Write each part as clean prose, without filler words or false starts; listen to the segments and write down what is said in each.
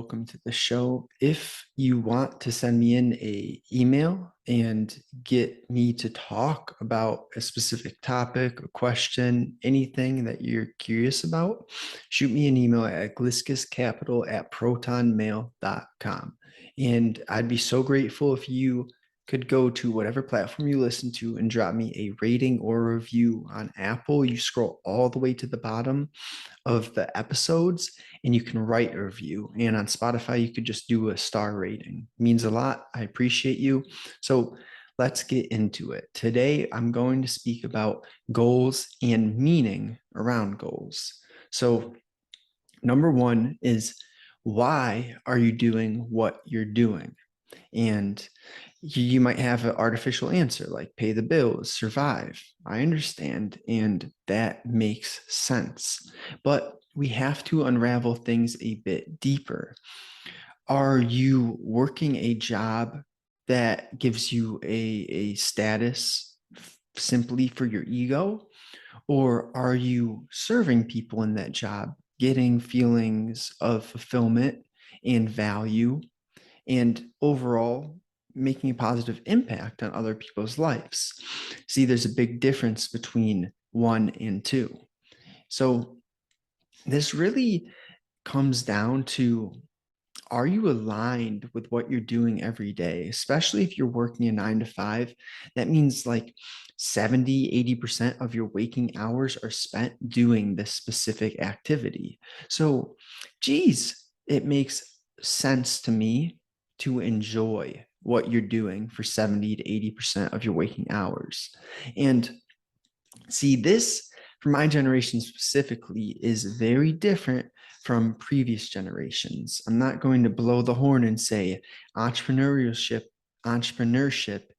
welcome to the show. If you want to send me in a email and get me to talk about a specific topic, a question, anything that you're curious about, shoot me an email at gliscuscapital@protonmail.com. And I'd be so grateful if you could go to whatever platform you listen to and drop me a rating or review on Apple. You scroll all the way to the bottom of the episodes and you can write a review. And on Spotify, you could just do a star rating. It means a lot. I appreciate you. So let's get into it. Today, I'm going to speak about goals and meaning around goals. So, number one is, why are you doing what you're doing? And you might have an artificial answer like pay the bills, survive. I understand. And that makes sense. But we have to unravel things a bit deeper. Are you working a job that gives you a status simply for your ego? Or are you serving people in that job, getting feelings of fulfillment and value, and overall making a positive impact on other people's lives? See, there's a big difference between one and two. So this really comes down to, are you aligned with what you're doing every day? Especially if you're working a 9 to 5, that means like 70, 80% of your waking hours are spent doing this specific activity. So, geez, it makes sense to me to enjoy what you're doing for 70 to 80% of your waking hours. And see, this for my generation specifically is very different from previous generations. I'm not going to blow the horn and say entrepreneurship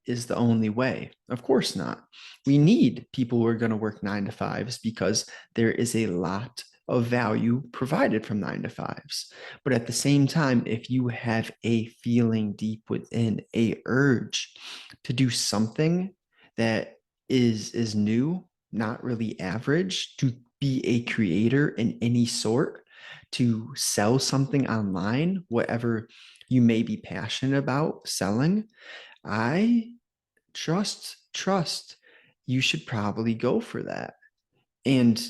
is the only way. Of course not. We need people who are going to work 9 to 5s because there is a lot of value provided from 9 to 5s. But at the same time, if you have a feeling deep within, a urge to do something that is new, not really average, to be a creator in any sort, to sell something online, whatever you may be passionate about selling, I trust you should probably go for that. And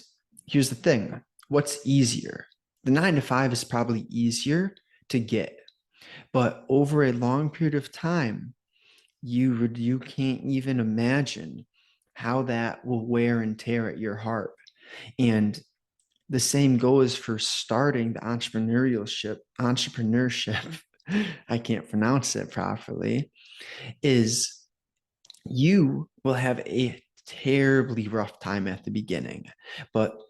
here's the thing, what's easier? The 9 to 5 is probably easier to get, but over a long period of time, you can't even imagine how that will wear and tear at your heart. And the same goes for starting the entrepreneurship. I can't pronounce it properly, is you will have a terribly rough time at the beginning. But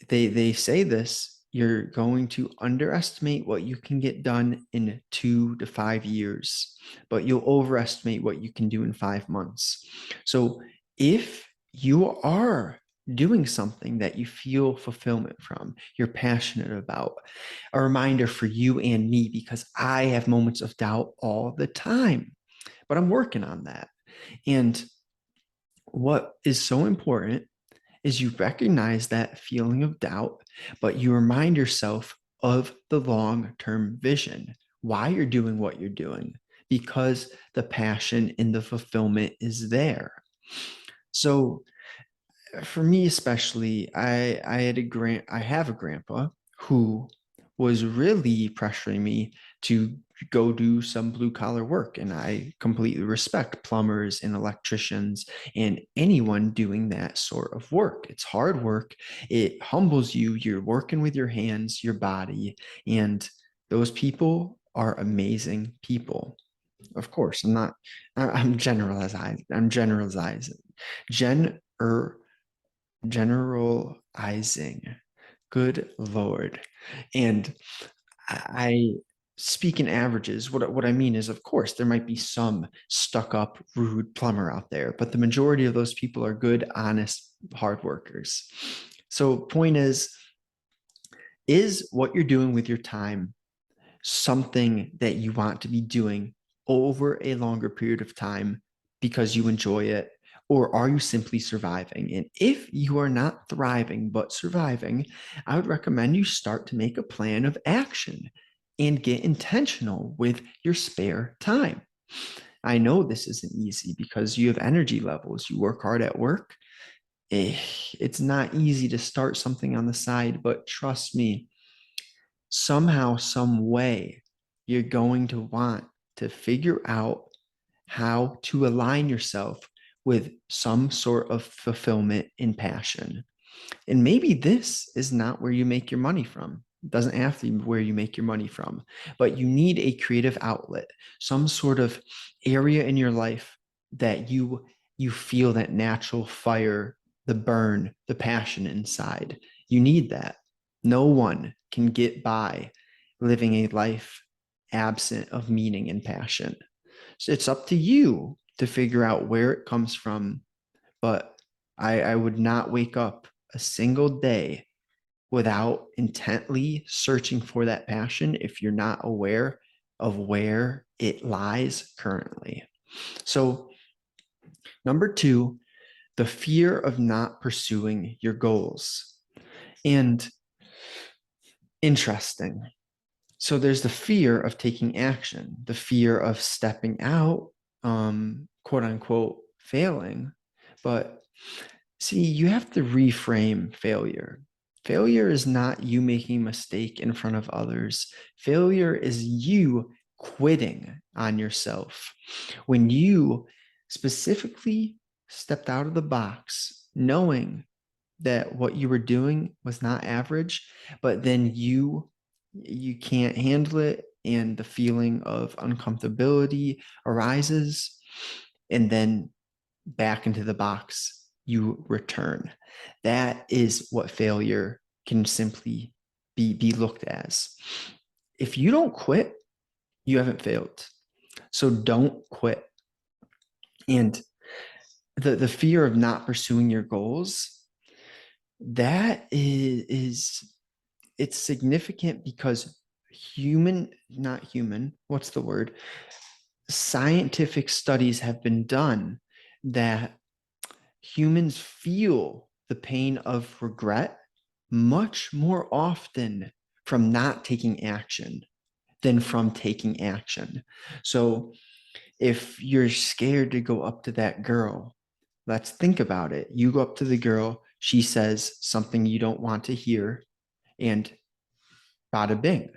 they say this, you're going to underestimate what you can get done in 2 to 5 years, but you'll overestimate what you can do in 5 months. So if you are doing something that you feel fulfillment from, you're passionate about, a reminder for you and me, because I have moments of doubt all the time, but I'm working on that. And what is so important is you recognize that feeling of doubt, but you remind yourself of the long-term vision, why you're doing what you're doing, because the passion and the fulfillment is there. So for me especially, I have a grandpa who was really pressuring me to go do some blue collar work. And I completely respect plumbers and electricians and anyone doing that sort of work. It's hard work. It humbles you. You're working with your hands, your body, and those people are amazing people. Of course, I'm generalizing. Gen er generalizing. Good Lord. And I speak in averages. What I mean is, of course, there might be some stuck up, rude plumber out there, but the majority of those people are good, honest, hard workers. So, point is what you're doing with your time something that you want to be doing over a longer period of time because you enjoy it? Or are you simply surviving? And if you are not thriving, but surviving, I would recommend you start to make a plan of action. and get intentional with your spare time. I know this isn't easy because you have energy levels. You work hard at work. It's not easy to start something on the side, but trust me, somehow, some way, you're going to want to figure out how to align yourself with some sort of fulfillment and passion. And maybe this is not where you make your money from. It doesn't have to be where you make your money from, but you need a creative outlet, some sort of area in your life that you feel that natural fire, the burn, the passion inside. You need that. No one can get by living a life absent of meaning and passion. So it's up to you to figure out where it comes from, but I would not wake up a single day without intently searching for that passion if you're not aware of where it lies currently. So, number two, the fear of not pursuing your goals. And interesting. So, there's the fear of taking action, the fear of stepping out, quote unquote, failing. But see, you have to reframe failure. Failure is not you making a mistake in front of others. Failure is you quitting on yourself. When you specifically stepped out of the box, knowing that what you were doing was not average, but then you can't handle it and the feeling of uncomfortability arises, and then back into the box you return. That is what failure can simply be looked as. If you don't quit, you haven't failed. So don't quit. And the fear of not pursuing your goals, that is it's significant because not human, what's the word? Scientific studies have been done that humans feel the pain of regret much more often from not taking action than from taking action. So if you're scared to go up to that girl, let's think about it. You go up to the girl, she says something you don't want to hear, and bada bing.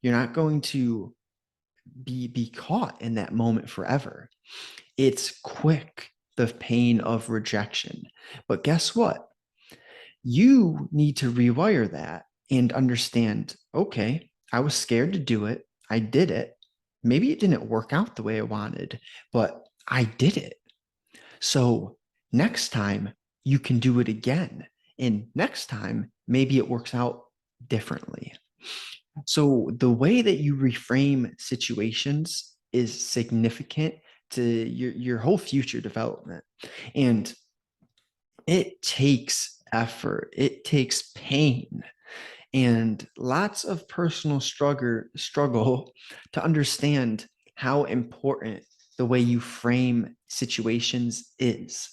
You're not going to be caught in that moment forever. It's quick, the pain of rejection. But guess what? You need to rewire that and understand, okay, I was scared to do it. I did it. Maybe it didn't work out the way I wanted, but I did it. So next time you can do it again. And next time, maybe it works out differently. So the way that you reframe situations is significant to your whole future development. And it takes effort, it takes pain, and lots of personal struggle to understand how important the way you frame situations is.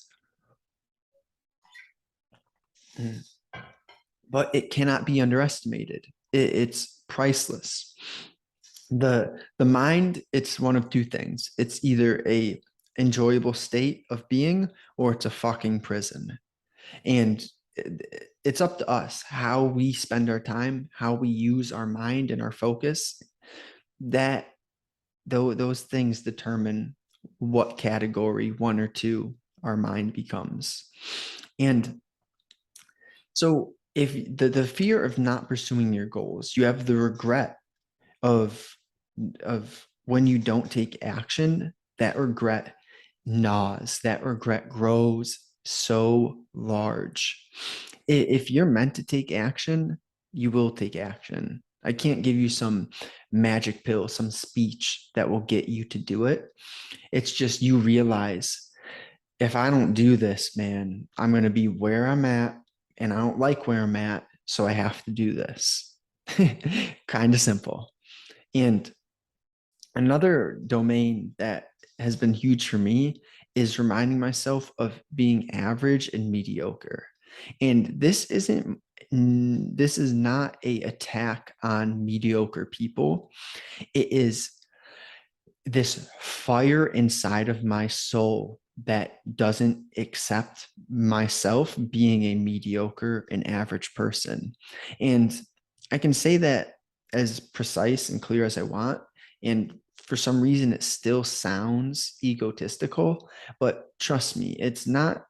But it cannot be underestimated. It's priceless. The mind, it's one of two things. It's either a enjoyable state of being or it's a fucking prison. And it's up to us how we spend our time, how we use our mind and our focus. That though those things determine what category, one or two, our mind becomes. And so if the fear of not pursuing your goals, you have the regret of when you don't take action, that regret gnaws, that regret grows so large. If you're meant to take action, you will take action. I can't give you some magic pill, some speech that will get you to do it. It's just you realize, if I don't do this, man, I'm going to be where I'm at and I don't like where I'm at. So I have to do this. Kind of simple. And another domain that has been huge for me is reminding myself of being average and mediocre. And this is not a attack on mediocre people. It is this fire inside of my soul that doesn't accept myself being a mediocre and average person. And I can say that as precise and clear as I want. And for some reason, it still sounds egotistical, but trust me, it's not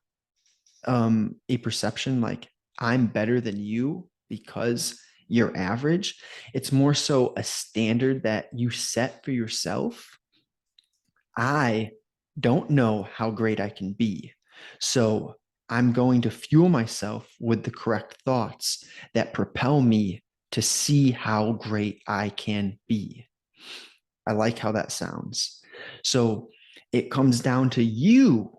a perception like I'm better than you because you're average. It's more so a standard that you set for yourself. I don't know how great I can be. So I'm going to fuel myself with the correct thoughts that propel me to see how great I can be. I like how that sounds. So it comes down to you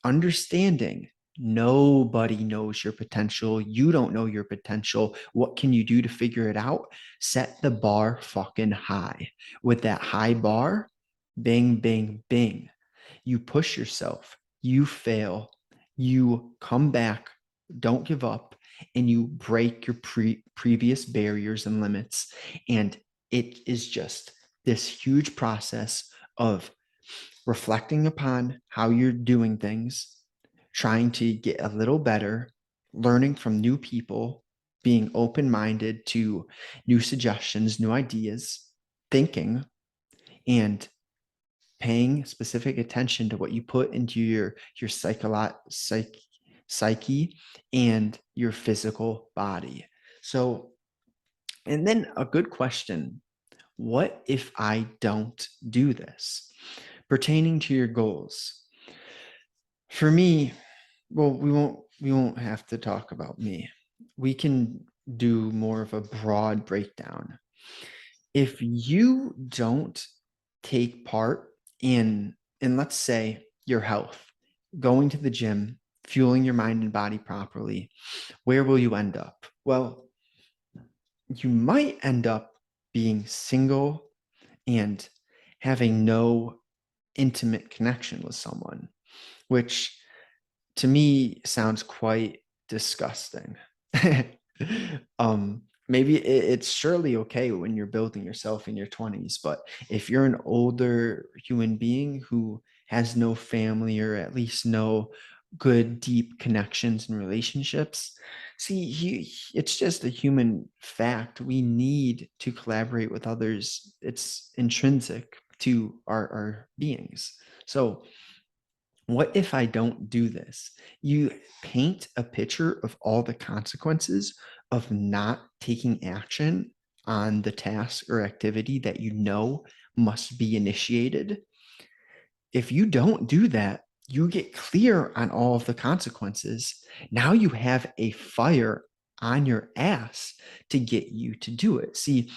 understanding nobody knows your potential. You don't know your potential. What can you do to figure it out? Set the bar fucking high. With that high bar, bing, bing, bing. You push yourself, you fail, you come back, don't give up, and you break your previous barriers and limits. And it is just this huge process of reflecting upon how you're doing things, trying to get a little better, learning from new people, being open minded to new suggestions, new ideas, thinking, and paying specific attention to what you put into your psyche and your physical body. So, and then a good question: what if I don't do this? Pertaining to your goals. For me, well, we won't have to talk about me. We can do more of a broad breakdown. If you don't take part in let's say your health, going to the gym, fueling your mind and body properly, where will you end up? Well, you might end up being single and having no intimate connection with someone, which to me sounds quite disgusting. Maybe it's surely okay when you're building yourself in your 20s, but if you're an older human being who has no family or at least no good deep connections and relationships, see, it's just a human fact. We need to collaborate with others. It's intrinsic to our beings. So what if I don't do this? You paint a picture of all the consequences of not taking action on the task or activity that you know must be initiated. If you don't do that, you get clear on all of the consequences. Now you have a fire on your ass to get you to do it. See,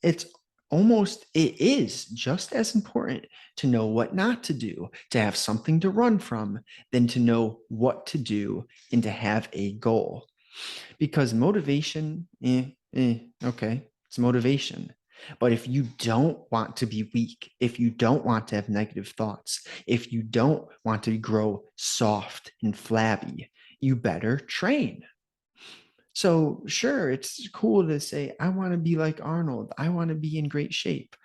it's it is just as important to know what not to do, to have something to run from, than to know what to do and to have a goal. Because motivation, okay, it's motivation. But if you don't want to be weak, if you don't want to have negative thoughts, if you don't want to grow soft and flabby, you better train. So, sure, it's cool to say, I want to be like Arnold. I want to be in great shape.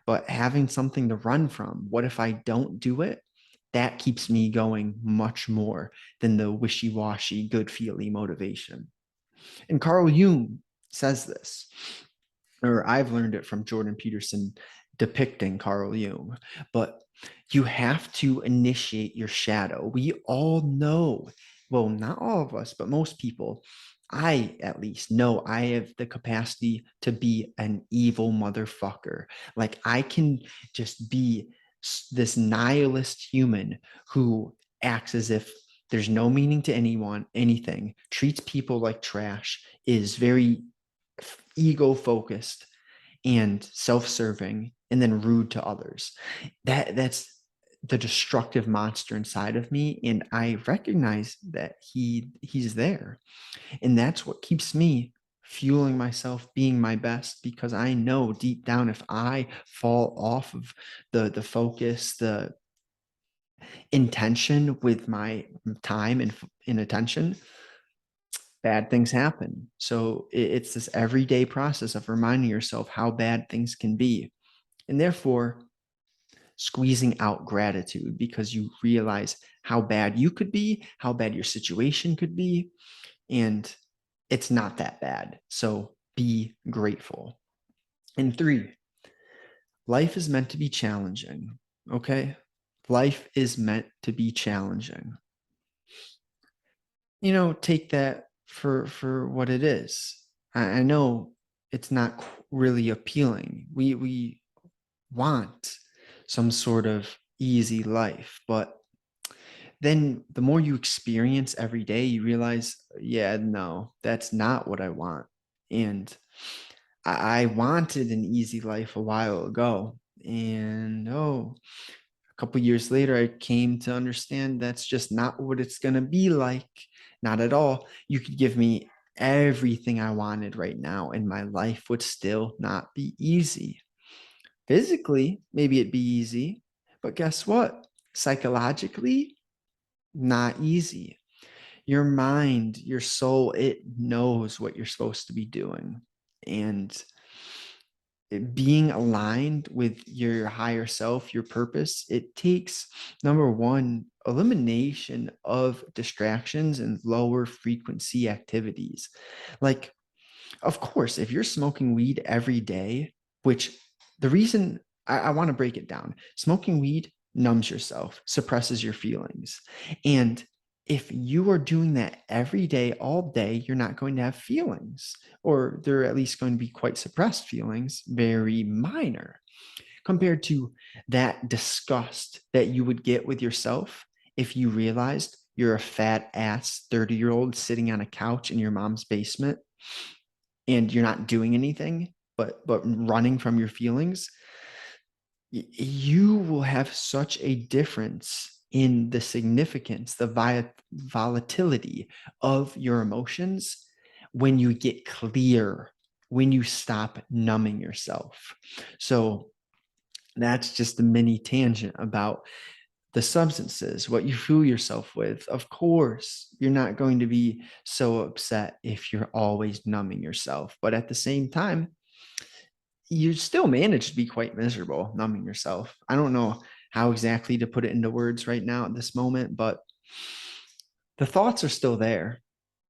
But having something to run from, what if I don't do it? That keeps me going much more than the wishy washy, good feely motivation. And Carl Jung says this, or I've learned it from Jordan Peterson depicting Carl Jung, but you have to initiate your shadow. We all know, well, not all of us, but most people, I at least know I have the capacity to be an evil motherfucker. Like I can just be this nihilist human who acts as if there's no meaning to anyone, anything, treats people like trash, is very ego focused and self-serving and then rude to others. That's the destructive monster inside of me, and I recognize that he's there, and that's what keeps me fueling myself being my best, because I know deep down if I fall off of the focus, the intention with my time and attention, bad things happen. So it's this everyday process of reminding yourself how bad things can be. And therefore, squeezing out gratitude because you realize how bad you could be, how bad your situation could be, and it's not that bad. So be grateful. And three, life is meant to be challenging. Okay. Life is meant to be challenging. Take that for what it is. I know it's not really appealing. We want some sort of easy life, but then the more you experience every day, you realize, yeah, no, that's not what I want. And I wanted an easy life a while ago. And a couple years later, I came to understand that's just not what it's going to be like. Not at all. You could give me everything I wanted right now, and my life would still not be easy. Physically, maybe it'd be easy, but guess what? Psychologically, not easy. Your mind, your soul, it knows what you're supposed to be doing. And being aligned with your higher self, your purpose, it takes number one, elimination of distractions and lower frequency activities. Like, of course, if you're smoking weed every day, which the reason I want to break it down, smoking weed numbs yourself, suppresses your feelings. And if you are doing that every day, all day, you're not going to have feelings, or they're at least going to be quite suppressed feelings, very minor, compared to that disgust that you would get with yourself if you realized you're a fat ass 30-year-old sitting on a couch in your mom's basement and you're not doing anything but running from your feelings. You will have such a difference in the significance, the volatility of your emotions when you get clear, when you stop numbing yourself. So that's just a mini tangent about the substances, what you fool yourself with. Of course, you're not going to be so upset if you're always numbing yourself. But at the same time, you still manage to be quite miserable numbing yourself. I don't know how exactly to put it into words right now at this moment, but the thoughts are still there.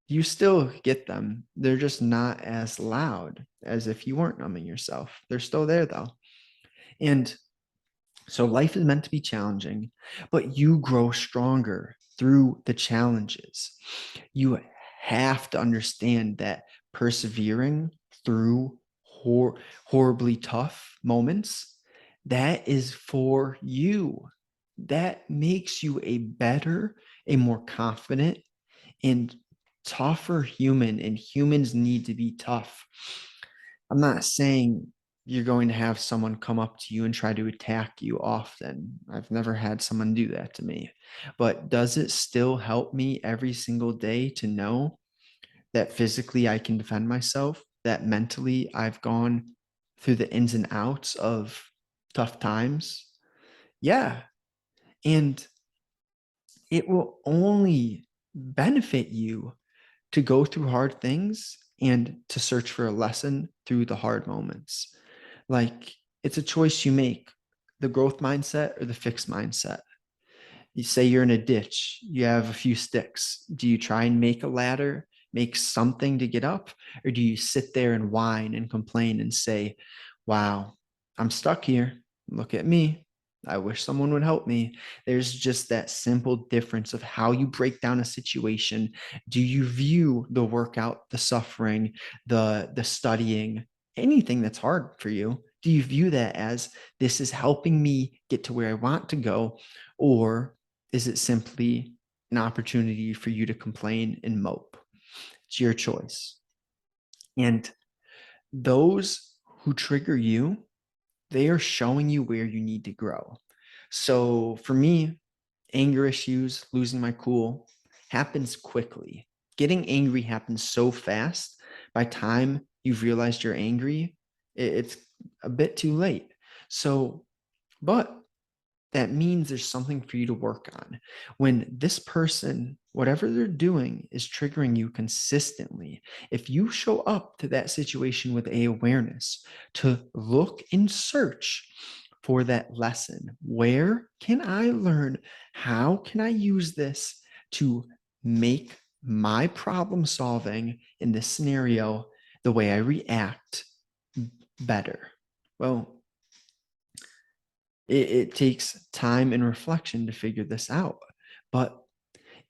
You still get them. They're just not as loud as if you weren't numbing yourself. They're still there though. And so life is meant to be challenging, but you grow stronger through the challenges. You have to understand that persevering through horribly tough moments, that is for you. That makes you a better, a more confident, and tougher human. And humans need to be tough. I'm not saying you're going to have someone come up to you and try to attack you often. I've never had someone do that to me. But does it still help me every single day to know that physically I can defend myself, that mentally I've gone through the ins and outs of tough times? Yeah. And it will only benefit you to go through hard things and to search for a lesson through the hard moments. Like, it's a choice you make, the growth mindset or the fixed mindset. You say you're in a ditch, you have a few sticks. Do you try and make a ladder, make something to get up? Or do you sit there and whine and complain and say, wow, I'm stuck here. Look at me. I wish someone would help me. There's just that simple difference of how you break down a situation. Do you view the workout, the suffering, the studying, anything that's hard for you? Do you view that as this is helping me get to where I want to go? Or is it simply an opportunity for you to complain and mope? It's your choice. And those who trigger you, they are showing you where you need to grow. So for me, anger issues, losing my cool happens quickly. Getting angry happens so fast. By time you've realized you're angry, it's a bit too late. So, but that means there's something for you to work on. When this person whatever they're doing is triggering you consistently. If you show up to that situation with a awareness to look and search for that lesson, where can I learn? How can I use this to make my problem solving in this scenario, the way I react, better? Well, it takes time and reflection to figure this out. But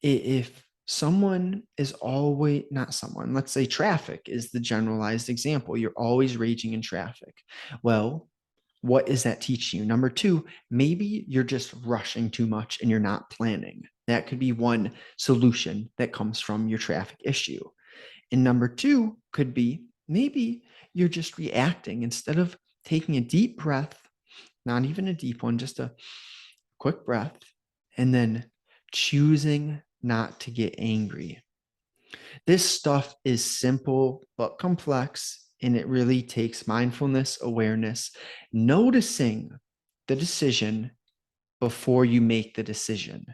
if someone is always, not someone, let's say traffic is the generalized example, you're always raging in traffic. Well, what is that teaching you? Number two, maybe you're just rushing too much and you're not planning. That could be one solution that comes from your traffic issue. And number two could be maybe you're just reacting instead of taking a deep breath, not even a deep one, just a quick breath, and then choosing not to get angry. This stuff is simple but complex, and it really takes mindfulness, awareness, noticing the decision before you make the decision.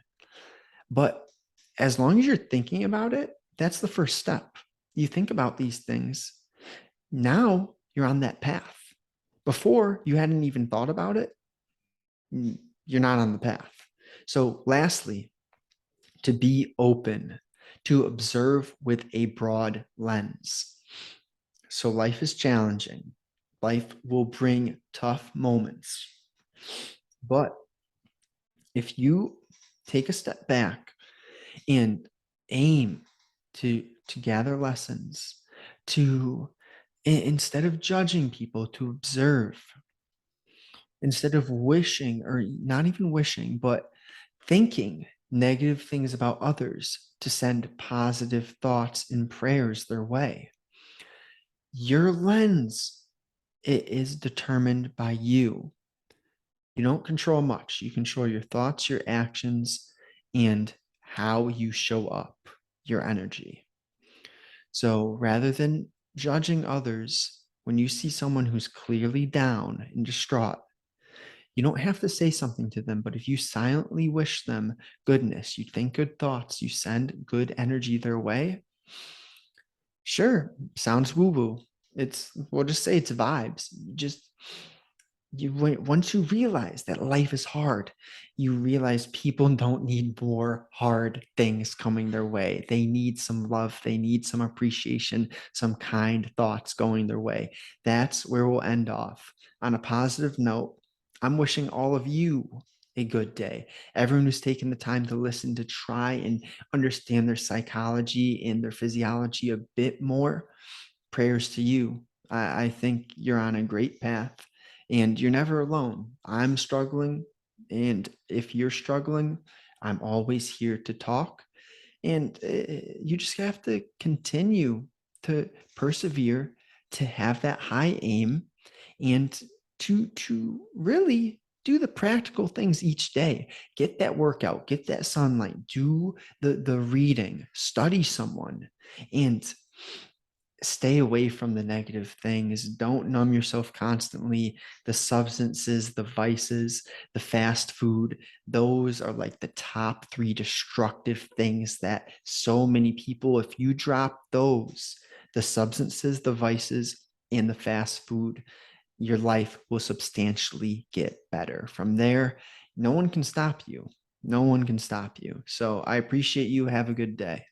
But as long as you're thinking about it, that's the first step. You think about these things. Now you're on that path. Before you hadn't even thought about it, you're not on the path. So, lastly, to be open, to observe with a broad lens. So, life is challenging. Life will bring tough moments. But if you take a step back and aim to gather lessons, to instead of judging people, to observe, instead of wishing, or not even wishing, but thinking negative things about others, to send positive thoughts and prayers their way. Your lens, it is determined by you. You don't control much. You control your thoughts, your actions, and how you show up, your energy. So rather than judging others, when you see someone who's clearly down and distraught, you don't have to say something to them, but if you silently wish them goodness, you think good thoughts, you send good energy their way, sure, sounds woo-woo. We'll just say it's vibes. Once you realize that life is hard, you realize people don't need more hard things coming their way. They need some love, they need some appreciation, some kind thoughts going their way. That's where we'll end off. On a positive note, I'm wishing all of you a good day. Everyone who's taken the time to listen, to try and understand their psychology and their physiology a bit more, prayers to you. I think you're on a great path and you're never alone. I'm struggling. And if you're struggling, I'm always here to talk. And you just have to continue to persevere, to have that high aim, and to really do the practical things each day. Get that workout, get that sunlight, do the reading, study someone, and stay away from the negative things. Don't numb yourself constantly. The substances, the vices, the fast food, those are like the top three destructive things that so many people, if you drop those, the substances, the vices, and the fast food, your life will substantially get better. From there, no one can stop you. No one can stop you. So I appreciate you. Have a good day.